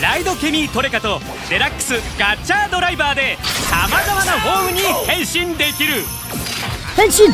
ライドケミートレカとデラックスガッチャードライバーで様々なフォームに変身できる。 Henshin.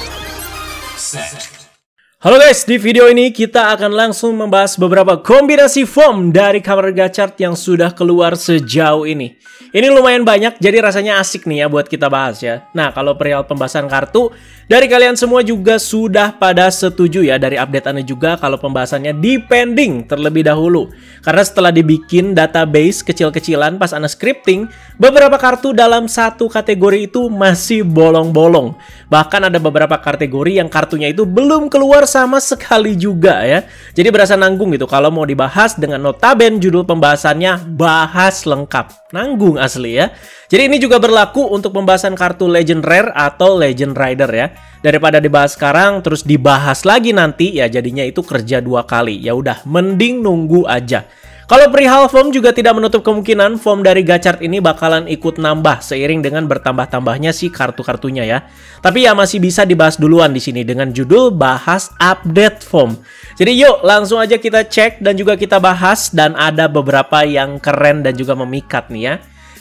Halo guys, di video ini kita akan langsung membahas beberapa kombinasi foam dari Kamen Rider Gachard yang sudah keluar sejauh ini. Ini lumayan banyak, jadi rasanya asik nih ya buat kita bahas ya. Nah, kalau perihal pembahasan kartu, dari kalian semua juga sudah pada setuju ya dari update-annya juga kalau pembahasannya dipending terlebih dahulu. Karena setelah dibikin database kecil-kecilan pas Ana scripting, beberapa kartu dalam satu kategori itu masih bolong-bolong. Bahkan ada beberapa kategori yang kartunya itu belum keluar sama sekali juga ya. Jadi berasa nanggung gitu kalau mau dibahas dengan notaben judul pembahasannya bahas lengkap. Nanggung asli ya. Jadi ini juga berlaku untuk pembahasan kartu Legend Rare atau Legend Rider ya. Daripada dibahas sekarang terus dibahas lagi nanti ya jadinya itu kerja dua kali. Ya udah mending nunggu aja. Kalau perihal foam juga tidak menutup kemungkinan foam dari Gachard ini bakalan ikut nambah seiring dengan bertambah-tambahnya si kartu-kartunya ya. Tapi ya masih bisa dibahas duluan di sini dengan judul bahas update foam. Jadi yuk langsung aja kita cek dan juga kita bahas dan ada beberapa yang keren dan juga memikat nih ya.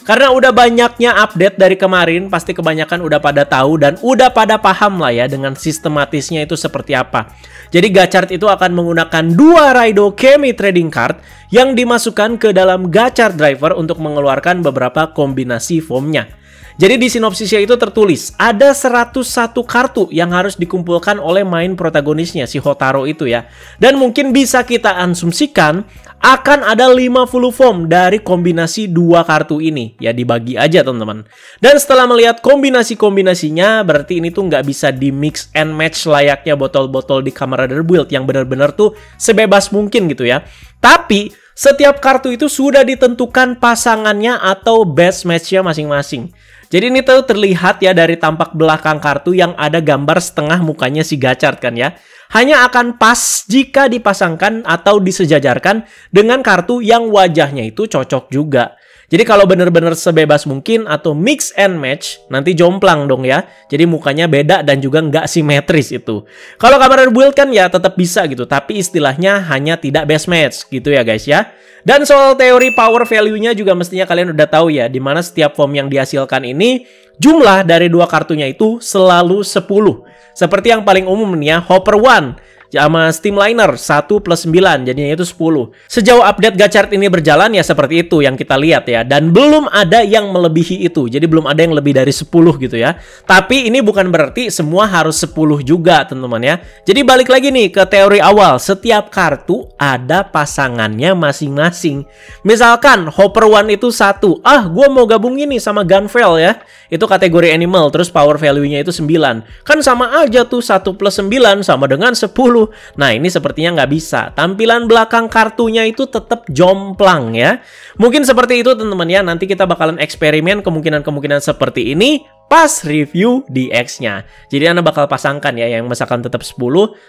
Karena udah banyaknya update dari kemarin, pasti kebanyakan udah pada tahu dan udah pada paham lah ya dengan sistematisnya itu seperti apa. Jadi Gachard itu akan menggunakan dua Raido Kemi Trading Card yang dimasukkan ke dalam Gachard Driver untuk mengeluarkan beberapa kombinasi foamnya. Jadi di sinopsisnya itu tertulis, ada 101 kartu yang harus dikumpulkan oleh main protagonisnya, si Hotaro itu ya. Dan mungkin bisa kita asumsikan, akan ada 50 foam dari kombinasi dua kartu ini. Ya dibagi aja teman-teman. Dan setelah melihat kombinasi-kombinasinya, berarti ini tuh nggak bisa di mix and match layaknya botol-botol di Kamen Rider Build yang benar-benar tuh sebebas mungkin gitu ya. Tapi setiap kartu itu sudah ditentukan pasangannya atau best match-nya masing-masing. Jadi ini tuh terlihat ya dari tampak belakang kartu yang ada gambar setengah mukanya si Gachard kan ya. Hanya akan pas jika dipasangkan atau disejajarkan dengan kartu yang wajahnya itu cocok juga. Jadi kalau benar-benar sebebas mungkin atau mix and match, nanti jomplang dong ya. Jadi mukanya beda dan juga nggak simetris itu. Kalau Kamen Rider Build kan ya tetap bisa gitu, tapi istilahnya hanya tidak best match gitu ya guys ya. Dan soal teori power value-nya juga mestinya kalian udah tahu ya, dimana setiap foam yang dihasilkan ini, jumlah dari dua kartunya itu selalu 10. Seperti yang paling umum nih ya, Hopper One sama Steamliner 1 plus 9 jadinya itu 10. Sejauh update Gachard ini berjalan ya seperti itu yang kita lihat ya. Dan belum ada yang melebihi itu. Jadi belum ada yang lebih dari 10 gitu ya. Tapi ini bukan berarti semua harus 10 juga teman-teman ya. Jadi balik lagi nih ke teori awal. Setiap kartu ada pasangannya masing-masing. Misalkan Hopper One itu 1. Gue mau gabung ini sama Gunfell ya. Itu kategori animal. Terus power value-nya itu 9. Kan sama aja tuh 1 plus 9 sama dengan 10. Nah ini sepertinya nggak bisa. Tampilan belakang kartunya itu tetap jomplang ya. Mungkin seperti itu teman-teman ya. Nanti kita bakalan eksperimen kemungkinan-kemungkinan seperti ini pas review DX-nya. Jadi Anda bakal pasangkan ya yang misalkan tetap 10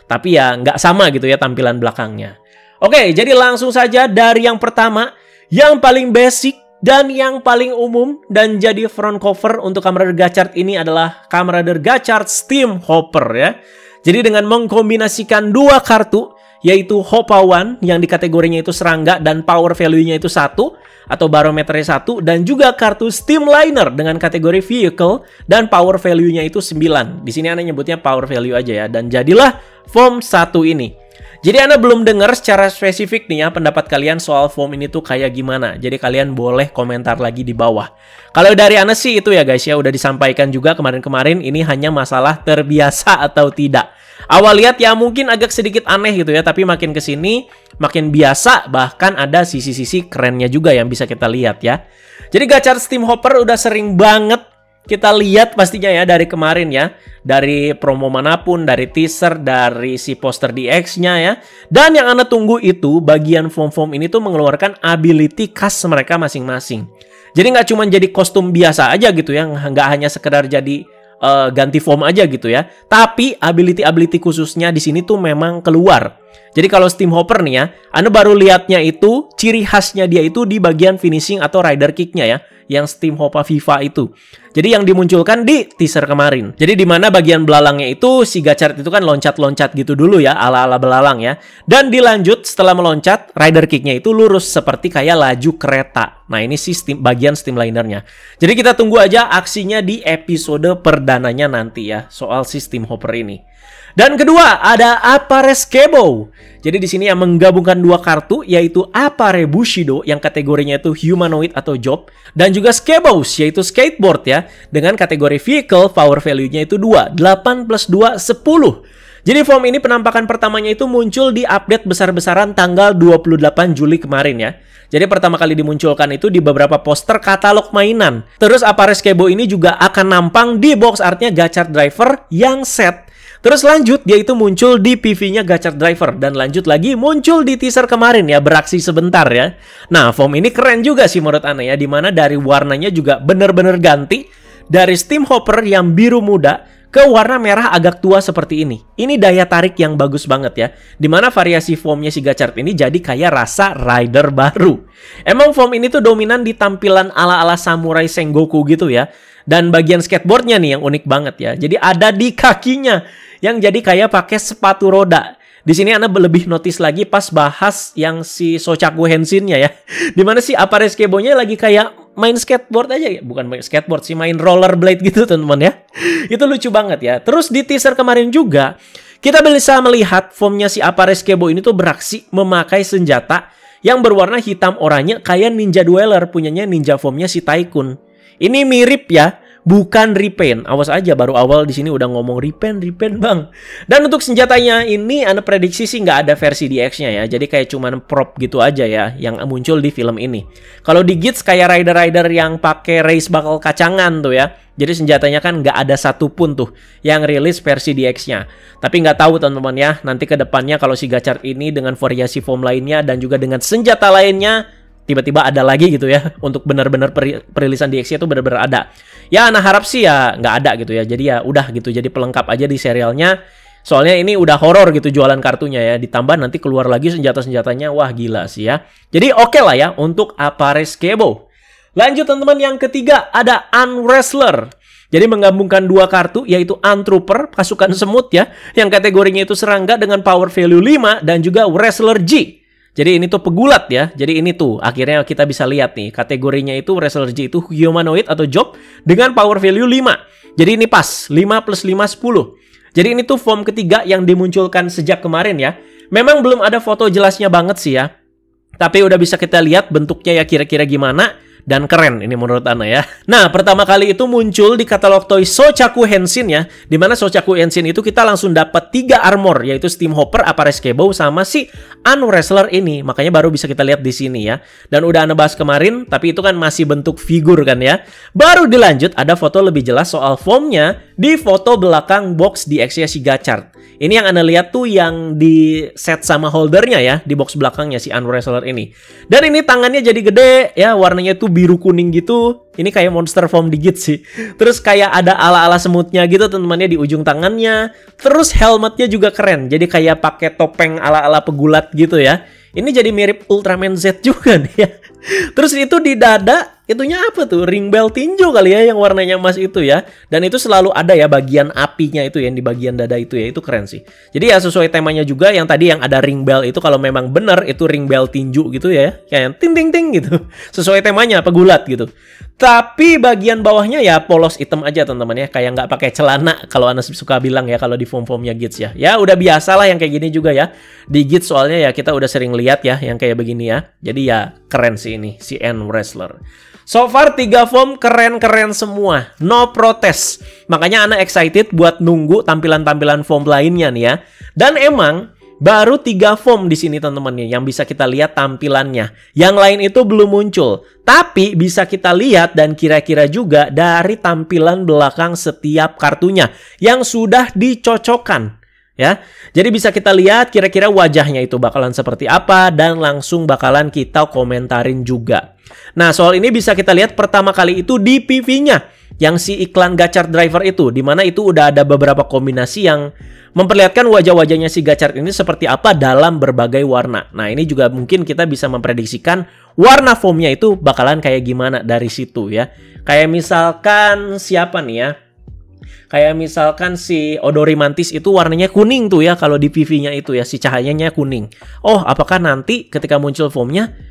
tapi ya nggak sama gitu ya tampilan belakangnya. Oke, jadi langsung saja dari yang pertama, yang paling basic dan yang paling umum dan jadi front cover untuk Kamen Rider Gachard ini adalah Kamen Rider Gachard Steam Hopper ya. Jadi dengan mengkombinasikan dua kartu, yaitu Hopper One yang di kategorinya itu serangga dan power value-nya itu 1 atau barometernya 1, dan juga kartu Steamliner dengan kategori vehicle dan power value-nya itu 9. Di sini Anda nyebutnya power value aja ya, dan jadilah foam 1 ini. Jadi Anda belum dengar secara spesifik nih ya pendapat kalian soal foam ini tuh kayak gimana. Jadi kalian boleh komentar lagi di bawah. Kalau dari Anda sih itu ya guys ya udah disampaikan juga kemarin-kemarin, ini hanya masalah terbiasa atau tidak. Awal lihat ya mungkin agak sedikit aneh gitu ya, tapi makin kesini makin biasa, bahkan ada sisi-sisi kerennya juga yang bisa kita lihat ya. Jadi Gachard Steam Hopper udah sering banget kita lihat pastinya ya dari kemarin ya. Dari promo manapun, dari teaser, dari si poster DX-nya ya. Dan yang Anda tunggu itu bagian foam-foam ini tuh mengeluarkan ability khas mereka masing-masing. Jadi nggak cuma jadi kostum biasa aja gitu ya, nggak hanya sekedar jadi ganti foam aja gitu ya. Tapi ability-ability khususnya di sini tuh memang keluar. Jadi kalau Steam Hopper nih ya, Anda baru lihatnya itu, ciri khasnya dia itu di bagian finishing atau rider kick-nya ya, yang Steam Hopper Viva itu. Jadi yang dimunculkan di teaser kemarin. Jadi di mana bagian belalangnya itu si Gachard itu kan loncat-loncat gitu dulu ya, ala-ala belalang ya. Dan dilanjut setelah meloncat, rider kick-nya itu lurus seperti kayak laju kereta. Nah ini sih bagian streamlinernya. Jadi kita tunggu aja aksinya di episode perdananya nanti ya, soal si Steam Hopper ini. Dan kedua ada Appare Skebo. Jadi di sini yang menggabungkan dua kartu yaitu Appare Bushido yang kategorinya itu humanoid atau job, dan juga Skebos yaitu skateboard ya, dengan kategori vehicle power value-nya itu 2, 8 plus 2 10. Jadi form ini penampakan pertamanya itu muncul di update besar-besaran tanggal 28 Juli kemarin ya. Jadi pertama kali dimunculkan itu di beberapa poster katalog mainan. Terus Appare Skebo ini juga akan nampang di box artnya Gachard Driver yang set. Terus lanjut dia itu muncul di PV-nya Gachard Driver, dan lanjut lagi muncul di teaser kemarin ya, beraksi sebentar ya. Nah form ini keren juga sih menurut Ana ya, dimana dari warnanya juga bener-bener ganti dari Steam Hopper yang biru muda ke warna merah agak tua seperti ini. Ini daya tarik yang bagus banget ya, dimana variasi formnya si Gachard ini jadi kayak rasa rider baru. Emang form ini tuh dominan di tampilan ala-ala samurai Sengoku gitu ya. Dan bagian skateboardnya nih yang unik banget ya. Jadi ada di kakinya yang jadi kayak pakai sepatu roda. Di sini Anda lebih notice lagi pas bahas yang si Shochaku Henshin-nya ya. Dimana si Appare Skebo-nya lagi kayak main skateboard aja ya. Bukan main skateboard sih, main rollerblade gitu teman-teman ya. Itu lucu banget ya. Terus di teaser kemarin juga kita bisa melihat formnya si Appare Skebo ini tuh beraksi memakai senjata yang berwarna hitam oranye kayak Ninja Dweller punyanya ninja formnya si Tycoon. Ini mirip ya, bukan repaint. Awas aja, baru awal di sini udah ngomong repaint bang. Dan untuk senjatanya ini Anda prediksi sih nggak ada versi DX-nya ya. Jadi kayak cuman prop gitu aja ya yang muncul di film ini. Kalau di Gits kayak rider-rider yang pakai race bakal kacangan tuh ya. Jadi senjatanya kan nggak ada satupun tuh yang rilis versi DX-nya. Tapi nggak tahu teman-teman ya, nanti ke depannya kalau si Gachard ini dengan variasi form lainnya dan juga dengan senjata lainnya tiba-tiba ada lagi gitu ya, untuk benar-benar perilisan DX-nya itu benar-benar ada. Ya, Ana harap sih ya nggak ada gitu ya. Jadi ya udah gitu, jadi pelengkap aja di serialnya. Soalnya ini udah horor gitu jualan kartunya ya. Ditambah nanti keluar lagi senjata-senjatanya, wah gila sih ya. Jadi oke lah ya untuk Appare Skebo. Lanjut teman-teman, yang ketiga ada Unwrestler. Jadi menggabungkan dua kartu yaitu Untrooper, pasukan semut ya, yang kategorinya itu serangga dengan power value 5, dan juga Wrestler G. Jadi ini tuh pegulat ya. Jadi ini tuh akhirnya kita bisa lihat nih kategorinya itu Wrestler G itu humanoid atau job dengan power value 5. Jadi ini pas 5 plus 5 10. Jadi ini tuh form ketiga yang dimunculkan sejak kemarin ya. Memang belum ada foto jelasnya banget sih ya. Tapi udah bisa kita lihat bentuknya ya kira-kira gimana. Dan keren ini menurut Ana ya. Nah, pertama kali itu muncul di katalog toy Shochaku Henshin ya. Dimana Shochaku Henshin itu kita langsung dapat 3 armor, yaitu Steam Hopper, Appare Skebo, sama si Unwrestler ini. Makanya baru bisa kita lihat di sini ya. Dan udah Ana bahas kemarin, tapi itu kan masih bentuk figur kan ya. Baru dilanjut ada foto lebih jelas soal formnya di foto belakang box DX-nya si Gachard. Ini yang Anda lihat tuh yang di set sama holdernya ya, di box belakangnya si Unwrestler ini. Dan ini tangannya jadi gede ya, warnanya tuh biru kuning gitu. Ini kayak monster form digit sih. Terus kayak ada ala-ala semutnya gitu teman-temannya di ujung tangannya. Terus helmetnya juga keren. Jadi kayak pakai topeng ala-ala pegulat gitu ya. Ini jadi mirip Ultraman Z juga nih ya. Terus itu di dada, itunya apa tuh? Ring bell tinju kali ya yang warnanya emas itu ya. Dan itu selalu ada ya bagian apinya itu yang di bagian dada itu ya. Itu keren sih. Jadi ya sesuai temanya juga yang tadi yang ada ring bell itu kalau memang benar itu ring bell tinju gitu ya. Kayak ting ting ting gitu. Sesuai temanya pegulat gitu. Tapi bagian bawahnya ya polos hitam aja teman-teman ya. Kayak nggak pakai celana kalau Anda suka bilang ya kalau di form-formnya Gits ya. Ya udah biasa lah yang kayak gini juga ya. Di Gits soalnya ya kita udah sering lihat ya yang kayak begini ya. Jadi ya keren sih ini si Unwrestler. So far 3 form keren-keren semua. No protes. Makanya Ana excited buat nunggu tampilan-tampilan form lainnya nih ya. Dan emang baru 3 form di sini teman-teman yang bisa kita lihat tampilannya. Yang lain itu belum muncul. Tapi bisa kita lihat dan kira-kira juga dari tampilan belakang setiap kartunya yang sudah dicocokkan. Ya, jadi bisa kita lihat kira-kira wajahnya itu bakalan seperti apa dan langsung bakalan kita komentarin juga. Nah, soal ini bisa kita lihat pertama kali itu di PV-nya. yang si iklan Gachard Driver itu, dimana itu udah ada beberapa kombinasi yang memperlihatkan wajah-wajahnya si Gachard ini seperti apa dalam berbagai warna. Nah, ini juga mungkin kita bisa memprediksikan warna foamnya itu bakalan kayak gimana dari situ ya. Kayak misalkan siapa nih ya? Kayak misalkan si Odorimantis itu warnanya kuning tuh ya, kalau di PV-nya itu ya, si cahayanya kuning. Oh, apakah nanti ketika muncul foamnya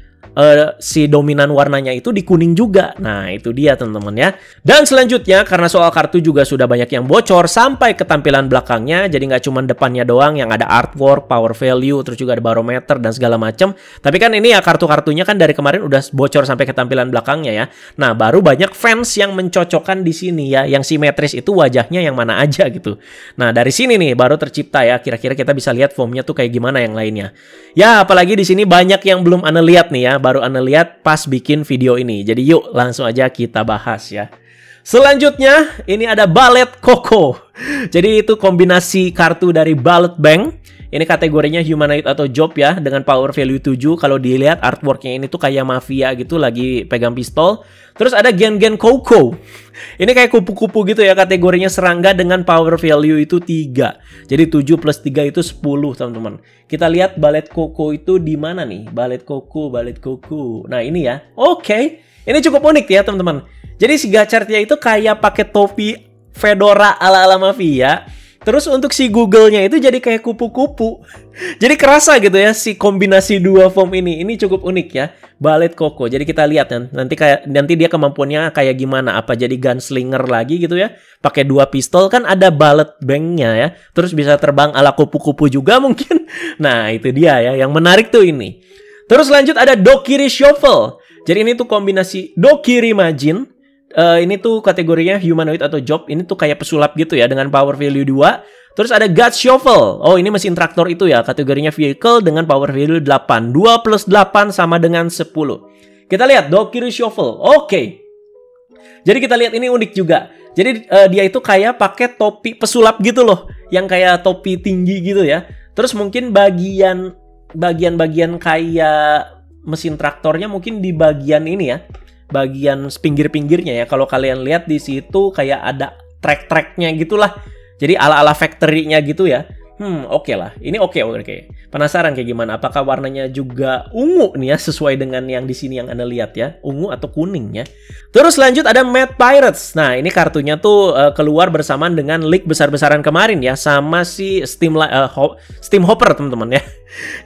si dominan warnanya itu di kuning juga? Nah, itu dia teman-teman ya. Dan selanjutnya, karena soal kartu juga sudah banyak yang bocor sampai ke tampilan belakangnya, jadi nggak cuma depannya doang yang ada artwork, power value, terus juga ada barometer dan segala macam. Tapi kan ini ya kartu-kartunya kan dari kemarin udah bocor sampai ke tampilan belakangnya ya. Nah, baru banyak fans yang mencocokkan di sini ya, yang simetris itu wajahnya yang mana aja gitu. Nah, dari sini nih baru tercipta ya, kira-kira kita bisa lihat foamnya tuh kayak gimana yang lainnya. Ya, apalagi di sini banyak yang belum Anda lihat nih ya, baru Anda lihat pas bikin video ini. Jadi yuk langsung aja kita bahas ya. Selanjutnya ini ada Ballet Coco. Jadi itu kombinasi kartu dari Ballet Bank. Ini kategorinya humanoid atau job ya, dengan power value 7. Kalau dilihat artworknya ini tuh kayak mafia gitu, lagi pegang pistol. Terus ada Gen Coco. Ini kayak kupu-kupu gitu ya, kategorinya serangga dengan power value itu 3. Jadi 7 plus 3 itu 10 teman-teman. Kita lihat Ballet Coco itu di mana nih? Ballet Coco. Nah ini ya. Oke. Ini cukup unik ya teman-teman. Jadi si Gachardnya itu kayak pakai topi fedora ala-ala mafia. Terus untuk si Google-nya itu jadi kayak kupu-kupu. Jadi kerasa gitu ya si kombinasi dua foam ini. Ini cukup unik ya. Ballet Coco. Jadi kita lihat nanti dia kemampuannya kayak gimana. Apa jadi gunslinger lagi gitu ya. Pakai 2 pistol, kan ada Ballet Bank-nya ya. Terus bisa terbang ala kupu-kupu juga mungkin. Nah, itu dia ya. Yang menarik tuh ini. Terus lanjut ada Dokiri Shuffle. Jadi ini tuh kombinasi Dokiri Majin. Ini tuh kategorinya humanoid atau job. Ini tuh kayak pesulap gitu ya, dengan power value 2. Terus ada God Shuffle. Oh, ini mesin traktor itu ya, kategorinya vehicle dengan power value 8. 2 plus 8 sama dengan 10. Kita lihat Dokiri Shuffle. Oke. Jadi kita lihat ini unik juga. Jadi dia itu kayak pakai topi pesulap gitu loh, yang kayak topi tinggi gitu ya. Terus mungkin bagian kayak mesin traktornya mungkin di bagian ini ya, bagian pinggir-pinggirnya ya. Kalau kalian lihat di situ kayak ada track-tracknya gitulah. Jadi ala-ala factory-nya gitu ya. Oke lah. Ini oke. Penasaran kayak gimana? Apakah warnanya juga ungu nih ya, sesuai dengan yang di sini yang Anda lihat ya, ungu atau kuning ya. Terus lanjut ada Mad Pirates. Nah, ini kartunya tuh keluar bersamaan dengan leak besar-besaran kemarin ya, sama si Steam Hopper teman-teman ya.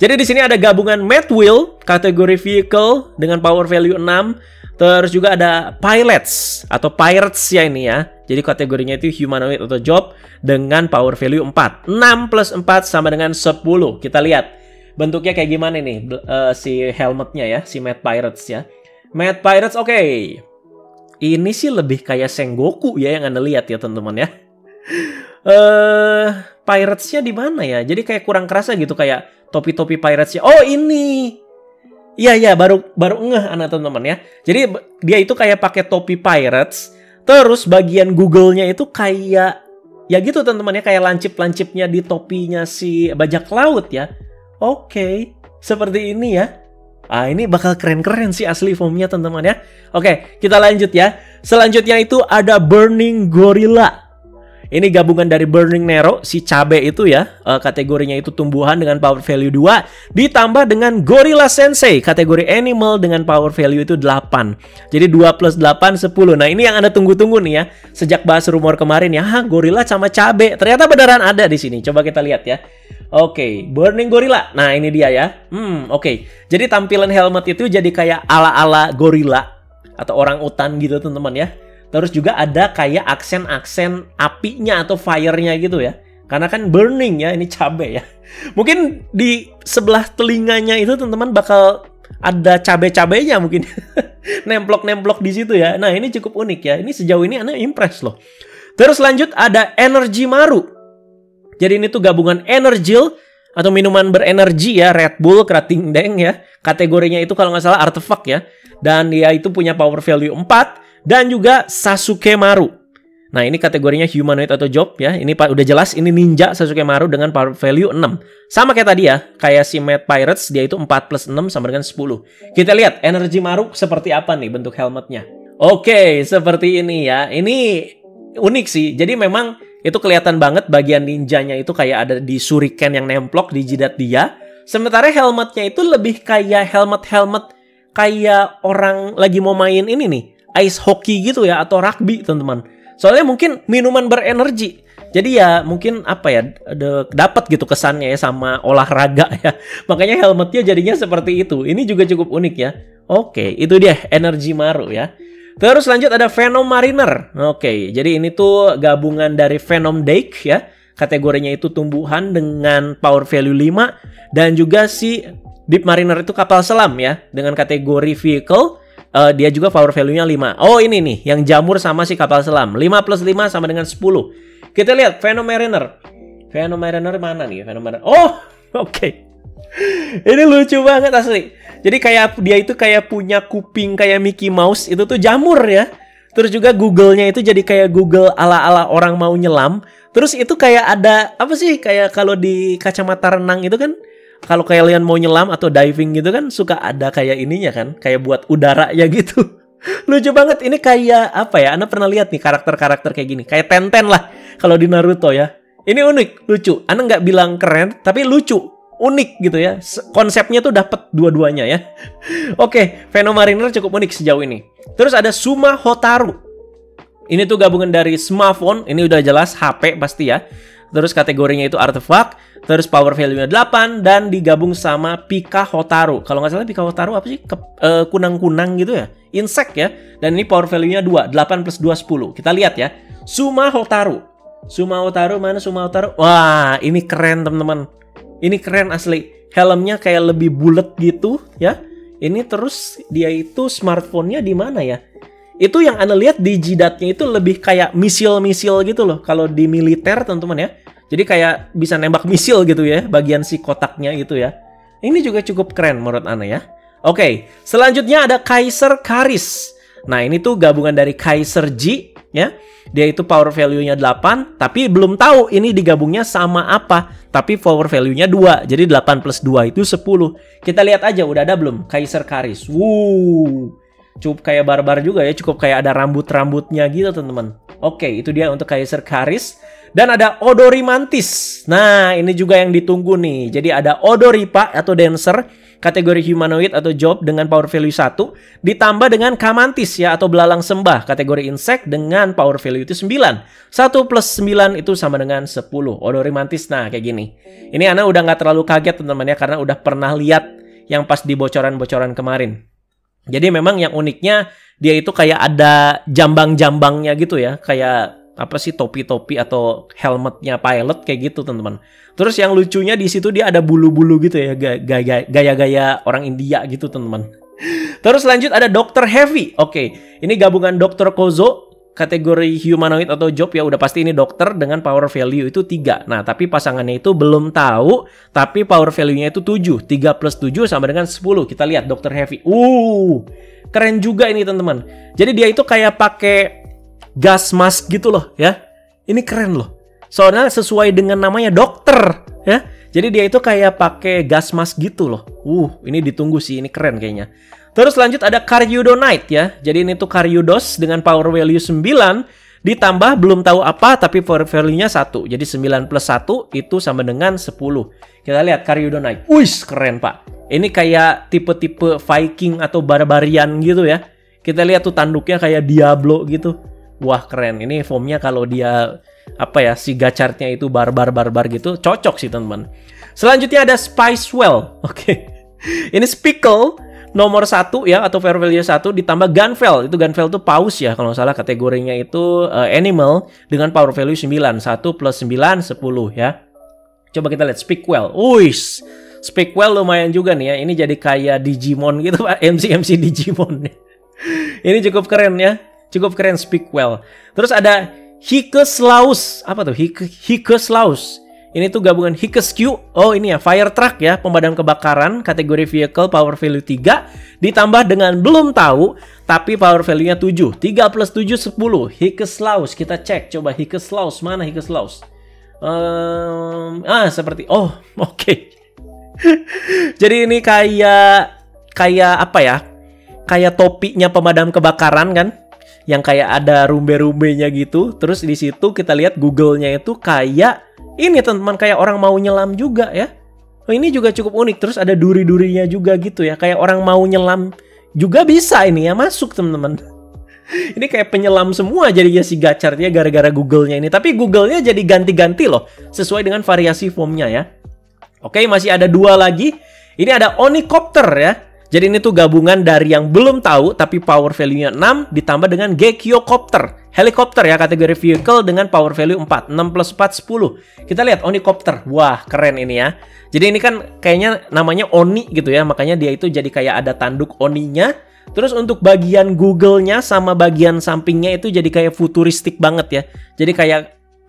Jadi di sini ada gabungan Mad Wheel kategori vehicle dengan power value 6. Terus juga ada Pilots atau Pirates ya ini ya. Jadi kategorinya itu humanoid atau job dengan power value 4. 6 plus 4 sama dengan 10. Kita lihat bentuknya kayak gimana nih si helmetnya ya, si Mad Pirates ya. Mad Pirates oke. Ini sih lebih kayak Sengoku ya yang Anda lihat ya teman-teman ya. Pirates-nya di mana ya? Jadi kayak kurang kerasa gitu kayak topi-topi Pirates-nya. Oh, ini. Iya, baru ngeh anak teman-teman ya. Jadi dia itu kayak pakai topi Pirates, terus bagian Google-nya itu kayak ya gitu teman-teman ya, kayak lancip-lancipnya di topinya si bajak laut ya. Oke, seperti ini ya. Ini bakal keren-keren sih asli foamnya teman-teman ya. Oke, kita lanjut ya. Selanjutnya itu ada Burning Gorilla. Ini gabungan dari Burning Nero, si cabe itu ya, kategorinya itu tumbuhan dengan power value 2, ditambah dengan Gorilla Sensei, kategori animal dengan power value itu 8. Jadi 2 plus 8, 10. Nah ini yang Anda tunggu-tunggu nih ya, sejak bahas rumor kemarin ya, gorilla sama cabe, ternyata beneran ada di sini. Coba kita lihat ya. Oke, Burning Gorilla. Nah ini dia ya. Oke. Jadi tampilan helmet itu jadi kayak ala-ala gorilla atau orang utan gitu teman-teman ya. Terus juga ada kayak aksen-aksen apinya atau fire-nya gitu ya. Karena kan burning ya, ini cabai ya. Mungkin di sebelah telinganya itu teman-teman bakal ada cabai-cabainya mungkin. Nemplok-nemplok di situ ya. Nah ini cukup unik ya. Ini sejauh ini Anda impress loh. Terus lanjut ada Energy Maru. Jadi ini tuh gabungan Energil atau minuman berenergi ya. Red Bull, Krating Deng ya. Kategorinya itu kalau nggak salah artefak ya. Dan dia itu punya power value 4. Dan juga Sasuke Maru. Nah ini kategorinya humanoid atau job ya. Ini udah jelas ini ninja Sasuke Maru dengan power value 6. Sama kayak tadi ya. Kayak si Mad Pirates dia itu 4 plus 6 sama dengan 10. Kita lihat Energy Maru seperti apa nih bentuk helmetnya. Oke, seperti ini ya. Ini unik sih. Jadi memang itu kelihatan banget bagian ninjanya itu kayak ada di shuriken yang nemplok di jidat dia. Sementara helmetnya itu lebih kayak helmet-helmet kayak orang lagi mau main ini nih, ice hockey gitu ya, atau rugby teman-teman. Soalnya mungkin minuman berenergi. Jadi ya mungkin apa ya, dapat gitu kesannya ya sama olahraga ya. Makanya helmetnya jadinya seperti itu. Ini juga cukup unik ya. Oke, itu dia Energy Maru ya. Terus lanjut ada Venom Mariner. Oke, jadi ini tuh gabungan dari Venom Dake ya. Kategorinya itu tumbuhan dengan power value 5. Dan juga si Deep Mariner itu kapal selam ya. Dengan kategori vehicle, dia juga power value-nya 5. Oh ini nih, yang jamur sama si kapal selam. 5 plus 5 sama dengan 10. Kita lihat Venom Mariner. Venom Mariner mana nih? Venom Mariner. Oh, oke. Ini lucu banget asli. Jadi kayak dia itu kayak punya kuping kayak Mickey Mouse, itu tuh jamur ya. Terus juga Google-nya itu jadi kayak Google ala-ala orang mau nyelam. Terus itu kayak ada apa sih, kayak kalau di kacamata renang itu kan, kalau kalian mau nyelam atau diving gitu kan suka ada kayak ininya kan, kayak buat udara ya gitu. Lucu banget. Ini kayak apa ya? Anda pernah lihat nih karakter-karakter kayak gini, kayak Tenten lah kalau di Naruto ya. Ini unik, lucu. Anda nggak bilang keren, tapi lucu. Unik gitu ya. Konsepnya tuh dapat dua-duanya ya. Oke, Venom Mariner cukup unik sejauh ini. Terus ada Suma Hotaru. Ini tuh gabungan dari smartphone. Ini udah jelas HP pasti ya. Terus kategorinya itu artefak. Terus power value-nya 8. Dan digabung sama Pika Hotaru. Kalau nggak salah Pika Hotaru apa sih? Kunang-kunang gitu ya. Insect ya. Dan ini power value-nya 2. 8 plus 2, 10. Kita lihat ya. Suma Hotaru. Suma Hotaru, mana Suma Hotaru? Wah, ini keren teman-teman. Ini keren asli. Helmnya kayak lebih bulat gitu ya. Ini terus dia itu smartphone-nya di mana ya? Itu yang Anda lihat di jidatnya itu lebih kayak misil-misil gitu loh. Kalau di militer teman-teman ya. Jadi kayak bisa nembak misil gitu ya. Bagian si kotaknya gitu ya. Ini juga cukup keren menurut Anda ya. Oke, selanjutnya ada Kaiser Karis. Nah ini tuh gabungan dari Kaiser G ya. Dia itu power value-nya 8. Tapi belum tahu ini digabungnya sama apa. Tapi power value-nya 2. Jadi 8 plus 2 itu 10. Kita lihat aja udah ada belum Kaiser Karis. Cukup kayak barbar juga ya. Cukup kayak ada rambut-rambutnya gitu teman-teman. Oke, itu dia untuk Kaiser Karis. Dan ada Odorimantis. Nah ini juga yang ditunggu nih. Jadi ada Odoripa atau Dancer. Kategori humanoid atau job dengan power value 1. Ditambah dengan Kamantis ya atau belalang sembah. Kategori insect dengan power value itu 9. 1 plus 9 itu sama dengan 10. Odorimantis nah kayak gini. Ini Ana udah nggak terlalu kaget teman-teman ya. Karena udah pernah lihat yang pas di bocoran-bocoran kemarin. Jadi memang yang uniknya dia itu kayak ada jambang-jambangnya gitu ya. Kayak apa sih, topi-topi atau helmetnya pilot kayak gitu teman-teman. Terus yang lucunya di situ dia ada bulu-bulu gitu ya, gaya-gaya orang India gitu teman-teman. Terus lanjut ada Dr. Heavy. Oke, ini gabungan Dr. Kozo kategori humanoid atau job ya, udah pasti ini dokter dengan power value itu 3. Nah, tapi pasangannya itu belum tahu, tapi power value-nya itu 7. 3 plus 7 sama dengan 10. Kita lihat Dr. Heavy. Keren juga ini teman-teman. Jadi dia itu kayak pakai gas mask gitu loh ya. Ini keren loh. Soalnya sesuai dengan namanya dokter ya. Jadi dia itu kayak pakai gas mask gitu loh. Ini ditunggu sih, ini keren kayaknya. Terus lanjut ada Caryodonite ya. Jadi ini tuh Caryodos dengan power value 9 ditambah belum tahu apa tapi power value-nya 1. Jadi 9 plus 1 itu sama dengan 10. Kita lihat Caryodonite. Keren Pak. Ini kayak tipe-tipe Viking atau barbarian gitu ya. Kita lihat tuh tanduknya kayak Diablo gitu. Wah keren. Ini formnya kalau dia apa ya, si gachartnya itu barbar gitu, cocok sih teman-teman. Selanjutnya ada Spicewell. Oke. Ini Spickle nomor 1 ya atau power value 1 ditambah Gunfell. Itu Gunfell tuh paus ya kalau nggak salah, kategorinya itu animal dengan power value 9. 1 plus 9 10 ya. Coba kita lihat Spickwell. Spickwell lumayan juga nih ya. Ini jadi kayak Digimon gitu Pak, MC Digimon. Ini cukup keren ya. Cukup keren Spickwell. Terus ada Hikeslaus. Apa tuh? Hikeslaus. Ini tuh gabungan Hikescu. Oh ini ya, fire truck ya, pemadam kebakaran, kategori vehicle power value 3 ditambah dengan belum tahu tapi power value-nya 7. 3 plus 7 10. Hikeslaus. Kita cek coba Hikeslaus, mana Hikeslaus? Seperti oke. Jadi ini kayak apa ya? Kayak topinya pemadam kebakaran kan? yang kayak ada rumbe-rumbenya gitu. Terus di situ kita lihat Google-nya itu kayak ini teman-teman, kayak orang mau nyelam juga ya. Oh, ini juga cukup unik. Terus ada duri-durinya juga gitu ya, kayak orang mau nyelam juga bisa ini ya, masuk teman-teman. Ini kayak penyelam semua jadinya si Gachardnya gara-gara Google-nya ini. Tapi Google-nya jadi ganti-ganti loh, sesuai dengan variasi foamnya ya. Oke, masih ada 2 lagi. Ini ada Onicopter ya. Jadi ini tuh gabungan dari yang belum tahu tapi power value-nya 6 ditambah dengan Gekiocopter. Helikopter ya, kategori vehicle dengan power value 4. 6 plus 4, 10. Kita lihat Onicopter. Wah, keren ini ya. Jadi ini kan kayaknya namanya Oni gitu ya. Makanya dia itu jadi kayak ada tanduk Oninya. Terus untuk bagian Google-nya sama bagian sampingnya itu jadi kayak futuristik banget ya. Jadi kayak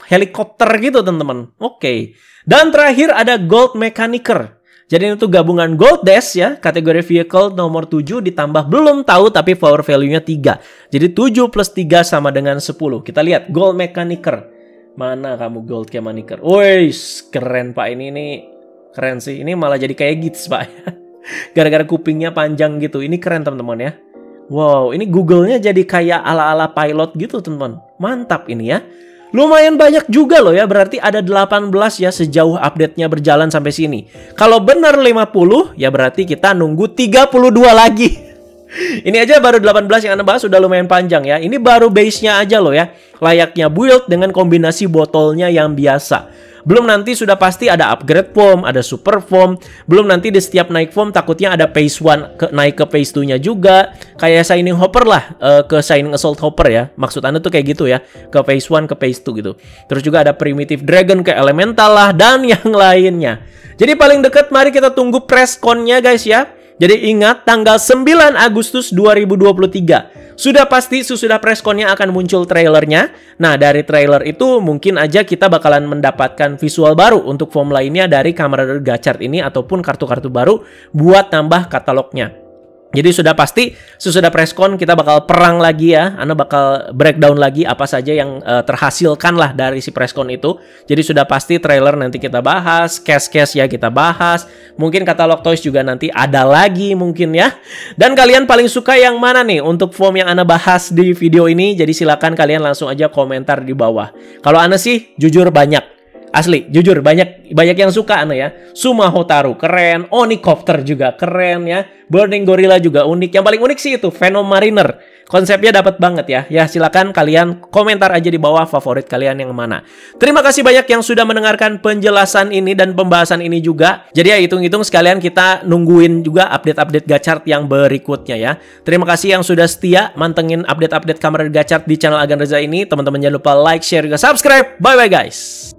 helikopter gitu teman-teman. Oke. Dan terakhir ada Gold Mechaniker. Jadi ini tuh gabungan Gold Dash ya, kategori vehicle nomor 7 ditambah belum tahu tapi power value-nya 3. Jadi 7 plus 3 sama dengan 10. Kita lihat Gold Mechaniker. Mana kamu Gold Mechaniker? Wih, keren Pak, ini keren sih. Ini malah jadi kayak Gits Pak. Gara-gara kupingnya panjang gitu. Ini keren teman-teman ya. Wow, ini Google-nya jadi kayak ala-ala pilot gitu teman-teman. Mantap ini ya. Lumayan banyak juga loh ya, berarti ada 18 ya sejauh update-nya berjalan sampai sini. Kalau benar 50, ya berarti kita nunggu 32 lagi. Ini aja baru 18 yang Anda bahas sudah lumayan panjang ya. Ini baru base-nya aja loh ya. Layaknya build dengan kombinasi botolnya yang biasa. Belum nanti sudah pasti ada upgrade foam, ada super foam. Belum nanti di setiap naik foam takutnya ada phase 1 naik ke phase 2-nya juga. Kayak Shining Hopper lah, ke Shining Assault Hopper ya. Maksud Anda tuh kayak gitu ya. Ke phase 1 ke phase 2 gitu. Terus juga ada Primitive Dragon ke Elemental lah dan yang lainnya. Jadi paling dekat mari kita tunggu press con-nya guys ya. Jadi ingat tanggal 9 Agustus 2023. Sudah pasti sesudah pressconnya akan muncul trailernya. Nah, dari trailer itu mungkin aja kita bakalan mendapatkan visual baru untuk foam lainnya dari Kamen Rider Gachard ini ataupun kartu-kartu baru buat nambah katalognya. Jadi sudah pasti sesudah presscon kita bakal perang lagi ya. Anda bakal breakdown lagi apa saja yang terhasilkan lah dari si presscon itu. Jadi sudah pasti trailer nanti kita bahas, case-case ya kita bahas. Mungkin katalog toys juga nanti ada lagi mungkin ya. Dan kalian paling suka yang mana nih untuk foam yang Anda bahas di video ini? Jadi silakan kalian langsung aja komentar di bawah. Kalau Anda sih jujur banyak. Asli, jujur banyak yang suka ya. Suma Hotaru keren, Onicopter juga keren ya. Burning Gorilla juga unik. Yang paling unik sih itu Venom Mariner. Konsepnya dapat banget ya. Ya silakan kalian komentar aja di bawah favorit kalian yang mana. Terima kasih banyak yang sudah mendengarkan penjelasan ini dan pembahasan ini juga. Jadi ya hitung-hitung sekalian kita nungguin juga update-update Gachard yang berikutnya ya. Terima kasih yang sudah setia mantengin update-update Kamen Rider Gachard di channel Agan Reza ini. Teman-teman jangan lupa like, share, juga subscribe. Bye-bye guys.